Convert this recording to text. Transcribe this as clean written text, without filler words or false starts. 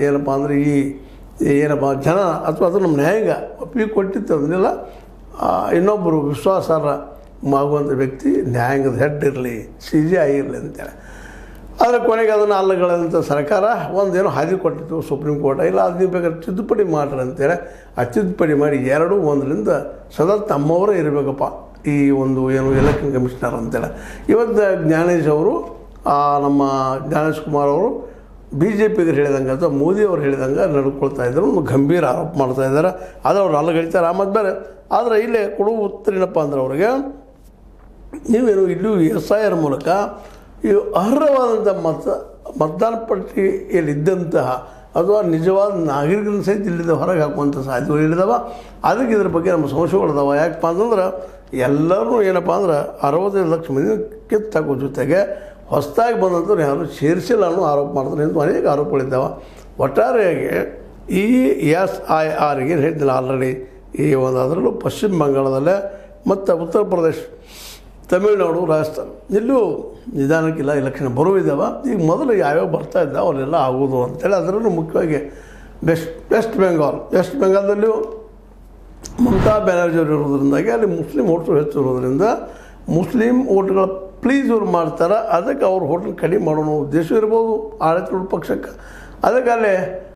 ಏನಪ್ಪ ಅಂದರೆ ಏನಪ್ಪ ಜನ ಅಥವಾ ಅದು ನಮ್ಮ ನ್ಯಾಯಾಂಗ ಒಪ್ಪಿಗೆ ಕೊಟ್ಟಿತ್ತು ಅದನ್ನೆಲ್ಲ ಇನ್ನೊಬ್ಬರು ವಿಶ್ವಾಸಾರ್ಹ ಆಗುವಂಥ ವ್ಯಕ್ತಿ ನ್ಯಾಯಾಂಗದ ಹೆಡ್ ಇರಲಿ CJ ಆಗಿರಲಿ ಅಂತೇಳಿ. ಆದರೆ ಕೊನೆಗೆ ಅದನ್ನು ಅಲ್ಲಗಳಂಥ ಸರ್ಕಾರ ಒಂದೇನೋ ಹಾದಿ ಕೊಟ್ಟಿತ್ತು ಸುಪ್ರೀಂ ಕೋರ್ಟ್, ಇಲ್ಲ ಅದು ನೀವು ಬೇಕಾದ್ರೆ ತಿದ್ದುಪಡಿ ಮಾಡ್ರಿ ಅಂತೇಳಿ ಆ ತಿದ್ದುಪಡಿ ಮಾಡಿ 2-1ರಿಂದ ಸದಾ ತಮ್ಮವರೇ ಇರಬೇಕಪ್ಪ ಈ ಒಂದು ಏನು ಎಲೆಕ್ಷನ್ ಕಮಿಷನರ್ ಅಂತೇಳಿ. ಇವತ್ತು ಜ್ಞಾನೇಶ್ ಅವರು ನಮ್ಮ ಜ್ಞಾನೇಶ್ ಕುಮಾರ್ ಅವರು BJPಗೆ ಹೇಳಿದಂಗೆ ಅಥವಾ ಮೋದಿಯವರು ಹೇಳಿದಂಗೆ ನಡ್ಕೊಳ್ತಾ ಇದ್ದಾರೆ, ಒಂದು ಗಂಭೀರ ಆರೋಪ ಮಾಡ್ತಾ ಇದ್ದಾರೆ. ಆದರೆ ಅವ್ರು ಅಲ್ಲಗಳಿತಾರೆ ಮತ್ತು ಬೇರೆ. ಆದರೆ ಇಲ್ಲೇ ಕೊಡುವ ಉತ್ತರ ಏನಪ್ಪ ಅಂದ್ರೆ ಅವ್ರಿಗೆ ನೀವೇನು ಇಲ್ಲೂ SIR ಮೂಲಕ ಈ ಅರ್ಹವಾದಂಥ ಮತದಾನ ಪಟ್ಟಿಯಲ್ಲಿದ್ದಂತಹ ಅಥವಾ ನಿಜವಾದ ನಾಗರಿಕನ ಸಹಿತ ಇಲ್ಲಿದ್ದ ಹೊರಗೆ ಹಾಕುವಂಥ ಸಾಧ್ಯತೆಗಳಿದ್ದಾವೆ. ಅದಕ್ಕೆ ಇದ್ರ ಬಗ್ಗೆ ನಮ್ಮ ಸಂಶಯಗಳಿದಾವೆ. ಯಾಕಪ್ಪ ಅಂತಂದ್ರೆ ಎಲ್ಲರೂ ಏನಪ್ಪ ಅಂದ್ರೆ 65 ಲಕ್ಷ ಮಂದಿ ಕಿತ್ತಾಕೋ ಜೊತೆಗೆ ಹೊಸದಾಗಿ ಬಂದಂಥವ್ರು ಯಾರು ಸೇರಿಸಿಲ್ಲ ಅನ್ನೋ ಆರೋಪ ಮಾಡ್ತಾರೆ ಎಂದು ಅನೇಕ ಆರೋಪಗಳಿದ್ದಾವೆ. ಒಟ್ಟಾರೆಯಾಗಿ ಈ SIRಗೆ ಹೇಳಿದ್ದಿಲ್ಲ ಆಲ್ರೆಡಿ ಈ ಒಂದು ಅದರಲ್ಲೂ ಪಶ್ಚಿಮ ಬಂಗಾಳದಲ್ಲೇ ಮತ್ತು ಉತ್ತರ ಪ್ರದೇಶ, ತಮಿಳುನಾಡು, ರಾಜಸ್ಥಾನ ಇಲ್ಲೂ ನಿಧಾನಕ್ಕಿಲ್ಲ ಎಲೆಕ್ಷನ್ ಬರುವಿದ್ದಾವೆ. ಈಗ ಮೊದಲು ಯಾವ್ಯಾವ ಬರ್ತಾ ಇದ್ದಾವೆ ಅವನ್ನೆಲ್ಲ ಆಗೋದು ಅಂತೇಳಿ. ಅದರಲ್ಲೂ ಮುಖ್ಯವಾಗಿ ವೆಸ್ಟ್ ಬೆಂಗಾಲ್ದಲ್ಲಿಯೂ ಮಮತಾ ಬ್ಯಾನರ್ಜಿ ಅವರು ಇರೋದ್ರಿಂದಾಗಿ ಅಲ್ಲಿ ಮುಸ್ಲಿಂ ಓಟ್ಗಳು ಹೆಚ್ಚು ಇರೋದ್ರಿಂದ ಮುಸ್ಲಿಂ ಓಟ್ಗಳ ಪ್ಲೀಸ್ ಇವ್ರು ಮಾಡ್ತಾರೆ. ಅದಕ್ಕೆ ಅವ್ರು ಹೋಟೆಲ್ ಕಡಿಮೆ ಮಾಡೋ ಉದ್ದೇಶ ಇರ್ಬೋದು ಆಡಳಿತ ಪಕ್ಷಕ್ಕೆ. ಅದಕ್ಕೆ ಅಲ್ಲೇ